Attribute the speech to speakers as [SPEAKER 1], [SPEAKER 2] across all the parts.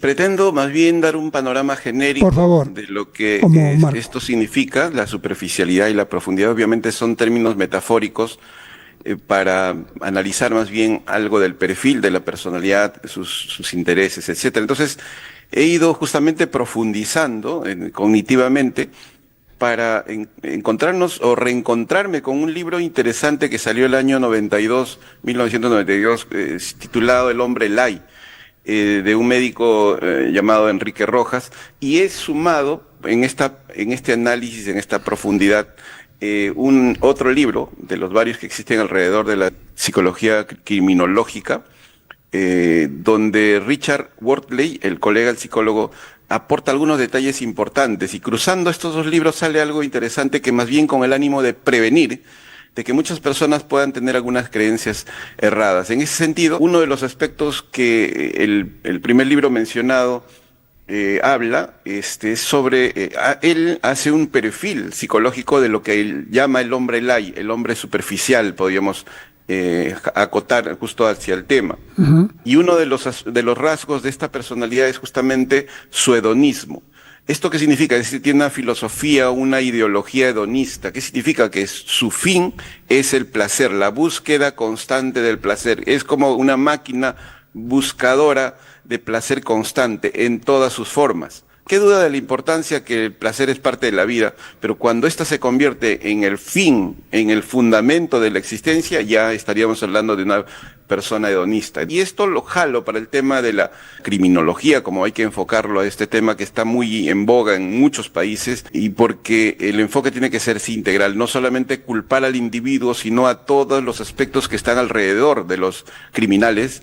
[SPEAKER 1] Pretendo más bien dar un panorama
[SPEAKER 2] Por
[SPEAKER 1] genérico
[SPEAKER 2] favor,
[SPEAKER 1] de lo que
[SPEAKER 2] como marco.
[SPEAKER 1] esto significa, la superficialidad y la profundidad. Obviamente son términos metafóricos para analizar más bien algo del perfil de la personalidad, sus intereses, etcétera. Entonces, he ido justamente profundizando cognitivamente para encontrarnos o reencontrarme con un libro interesante que salió el año 92, 1992, titulado El hombre Lai, de un médico llamado Enrique Rojas, y he sumado en este análisis, en esta profundidad, un otro libro de los varios que existen alrededor de la psicología criminológica, donde Richard Wortley, el colega, el psicólogo, aporta algunos detalles importantes, y cruzando estos dos libros sale algo interesante que más bien con el ánimo de prevenir de que muchas personas puedan tener algunas creencias erradas. En ese sentido, uno de los aspectos que el primer libro mencionado habla es sobre, él hace un perfil psicológico de lo que él llama el hombre light, el hombre superficial, podríamos acotar justo hacia el tema.
[SPEAKER 2] Ujú.
[SPEAKER 1] Y uno de los rasgos de esta personalidad es justamente su hedonismo. ¿Esto qué significa? Es decir, tiene una filosofía, una ideología hedonista. ¿Qué significa? Que su fin es el placer, la búsqueda constante del placer. Es como una máquina buscadora de placer constante en todas sus formas. Qué duda de la importancia que el placer es parte de la vida, pero cuando ésta se convierte en el fin, en el fundamento de la existencia, ya estaríamos hablando de una persona hedonista. Y esto lo jalo para el tema de la criminología, como hay que enfocarlo a este tema que está muy en boga en muchos países, y porque el enfoque tiene que ser sí, integral, no solamente culpar al individuo, sino a todos los aspectos que están alrededor de los criminales,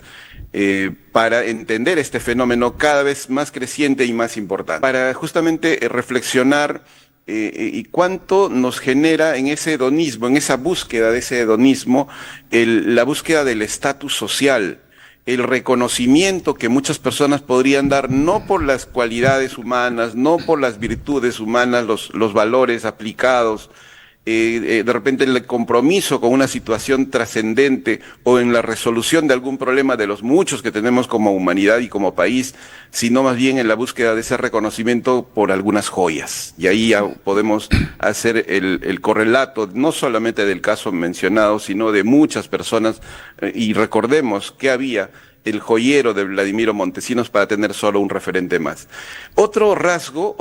[SPEAKER 1] para entender este fenómeno cada vez más creciente y más importante, para justamente reflexionar y cuánto nos genera en ese hedonismo, en esa búsqueda de ese hedonismo, la búsqueda del estatus social, el reconocimiento que muchas personas podrían dar no por las cualidades humanas, no por las virtudes humanas, los valores aplicados, de repente el compromiso con una situación trascendente o en la resolución de algún problema de los muchos que tenemos como humanidad y como país, sino más bien en la búsqueda de ese reconocimiento por algunas joyas. Y ahí ya podemos hacer el correlato no solamente del caso mencionado, sino de muchas personas, y recordemos que había el joyero de Vladimiro Montesinos para tener solo un referente más. Otro rasgo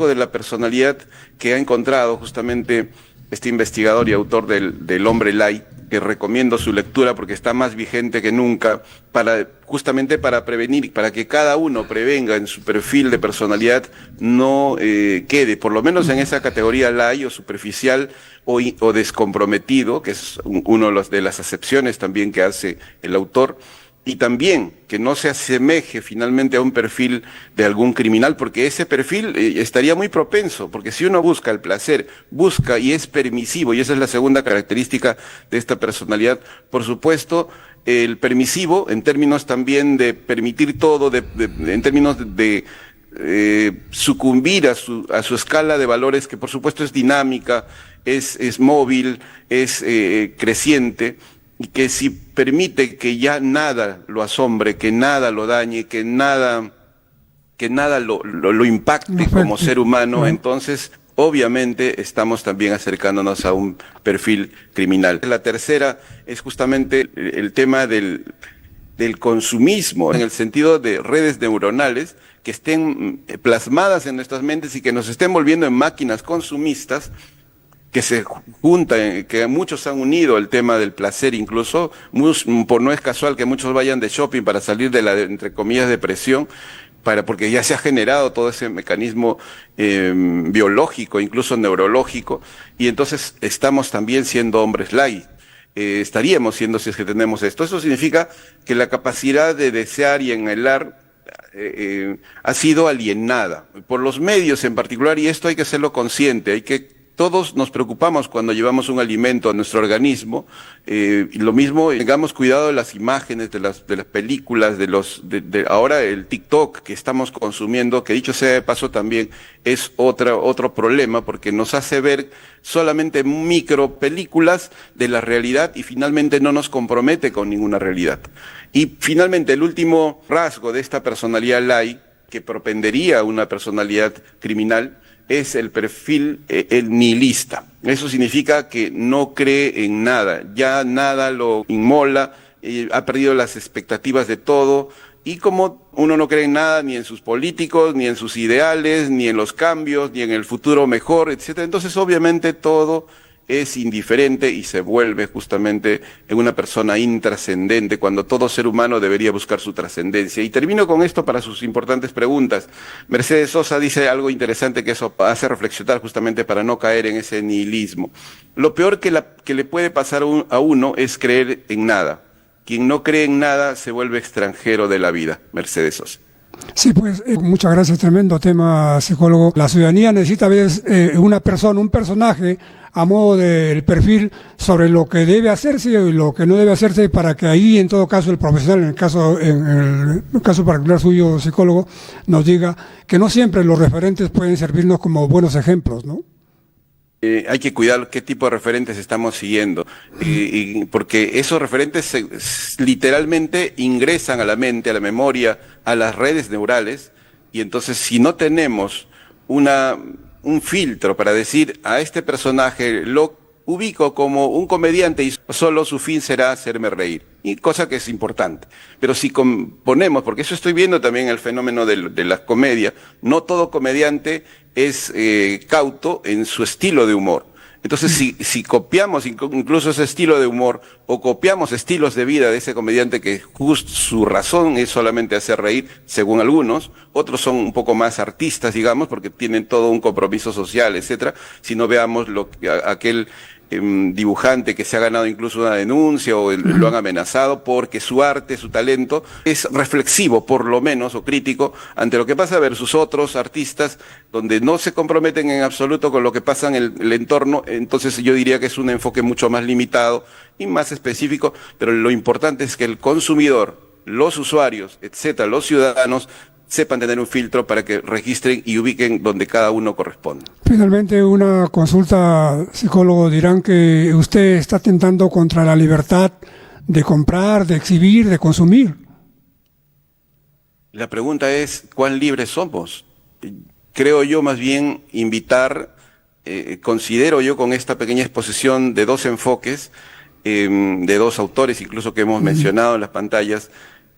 [SPEAKER 1] de la personalidad que ha encontrado justamente este investigador y autor del Hombre Lai, que recomiendo su lectura porque está más vigente que nunca, justamente para prevenir, para que cada uno prevenga en su perfil de personalidad, no quede, por lo menos en esa categoría Lai o superficial o descomprometido, que es uno de las acepciones también que hace el autor, y también que no se asemeje finalmente a un perfil de algún criminal, porque ese perfil estaría muy propenso, porque si uno busca el placer, busca y es permisivo, y esa es la segunda característica de esta personalidad, por supuesto, el permisivo, en términos también de permitir todo, en términos de sucumbir a su escala de valores, que por supuesto es dinámica, es móvil, es creciente, y que si permite que ya nada lo asombre, que nada lo dañe, que nada lo impacte como
[SPEAKER 2] Perfecto.
[SPEAKER 1] ser humano,
[SPEAKER 2] Claro.
[SPEAKER 1] entonces obviamente estamos también acercándonos a un perfil criminal. La tercera es justamente el tema del consumismo, en el sentido de redes neuronales que estén plasmadas en nuestras mentes y que nos estén volviendo en máquinas consumistas que se juntan, que muchos han unido el tema del placer, incluso, por no es casual que muchos vayan de shopping para salir de la, entre comillas, depresión, porque ya se ha generado todo ese mecanismo biológico, incluso neurológico, y entonces estamos también siendo hombres light. Estaríamos siendo si es que tenemos esto. Eso significa que la capacidad de desear y anhelar ha sido alienada por los medios en particular, y esto hay que hacerlo consciente, todos nos preocupamos cuando llevamos un alimento a nuestro organismo, y lo mismo, tengamos cuidado de las imágenes, de las películas, ahora el TikTok que estamos consumiendo, que dicho sea de paso también es otro problema, porque nos hace ver solamente micro películas de la realidad y finalmente no nos compromete con ninguna realidad. Y finalmente el último rasgo de esta personalidad Lai que propendería a una personalidad criminal es el perfil el nihilista. Eso significa que no cree en nada, ya nada lo inmola, ha perdido las expectativas de todo. Y como uno no cree en nada, ni en sus políticos, ni en sus ideales, ni en los cambios, ni en el futuro mejor, etcétera, entonces obviamente todo es indiferente y se vuelve justamente en una persona intrascendente, cuando todo ser humano debería buscar su trascendencia. Y termino con esto para sus importantes preguntas. Mercedes Sosa dice algo interesante que eso hace reflexionar justamente para no caer en ese nihilismo. Lo peor que le puede pasar a uno es creer en nada. Quien no cree en nada se vuelve extranjero de la vida. Mercedes Sosa.
[SPEAKER 2] Sí, pues muchas gracias, tremendo tema, psicólogo. La ciudadanía necesita a veces una persona, un personaje a modo del perfil sobre lo que debe hacerse y lo que no debe hacerse, para que ahí en todo caso el profesional, en el caso particular suyo, psicólogo, nos diga que no siempre los referentes pueden servirnos como buenos ejemplos, ¿no?
[SPEAKER 1] Hay que cuidar qué tipo de referentes estamos siguiendo, porque esos referentes literalmente ingresan a la mente, a la memoria, a las redes neurales, y entonces si no tenemos un filtro para decir a este personaje lo ubico como un comediante y solo su fin será hacerme reír, y cosa que es importante. Pero si componemos, porque eso estoy viendo también el fenómeno de la comedia, no todo comediante es cauto en su estilo de humor. Entonces, si copiamos incluso ese estilo de humor, o copiamos estilos de vida de ese comediante que justo su razón es solamente hacer reír, según algunos, otros son un poco más artistas, digamos, porque tienen todo un compromiso social, etcétera. Si no veamos aquel dibujante que se ha ganado incluso una denuncia o lo han amenazado porque su arte, su talento es reflexivo, por lo menos, o crítico ante lo que pasa, versus otros artistas donde no se comprometen en absoluto con lo que pasa en el entorno. Entonces yo diría que es un enfoque mucho más limitado y más específico, pero lo importante es que el consumidor, los usuarios, etcétera, los ciudadanos, sepan tener un filtro para que registren y ubiquen donde cada uno corresponde.
[SPEAKER 2] Finalmente, una consulta, psicólogo. Dirán que usted está atentando contra la libertad de comprar, de exhibir, de consumir.
[SPEAKER 1] La pregunta es, ¿cuán libres somos? Creo yo más bien invitar, considero yo con esta pequeña exposición de dos enfoques, de dos autores incluso que hemos mencionado en las pantallas,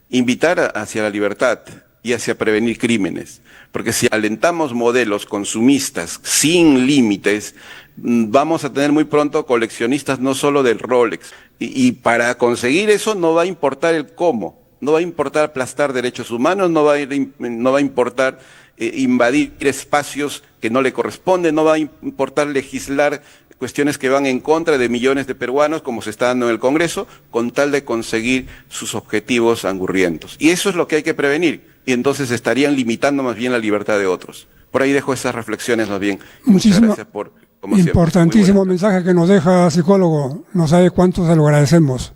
[SPEAKER 1] invitar hacia la libertad y hacia prevenir crímenes. Porque si alentamos modelos consumistas sin límites, vamos a tener muy pronto coleccionistas no solo del Rolex. Y para conseguir eso no va a importar el cómo, no va a importar aplastar derechos humanos, no va a importar invadir espacios que no le corresponden, no va a importar legislar cuestiones que van en contra de millones de peruanos, como se está dando en el Congreso, con tal de conseguir sus objetivos angurrientos. Y eso es lo que hay que prevenir, y entonces estarían limitando más bien la libertad de otros. Por ahí dejo esas reflexiones más bien. Muchas gracias por, como siempre,
[SPEAKER 2] importantísimo mensaje que nos deja, psicólogo. No sabe cuánto se lo agradecemos.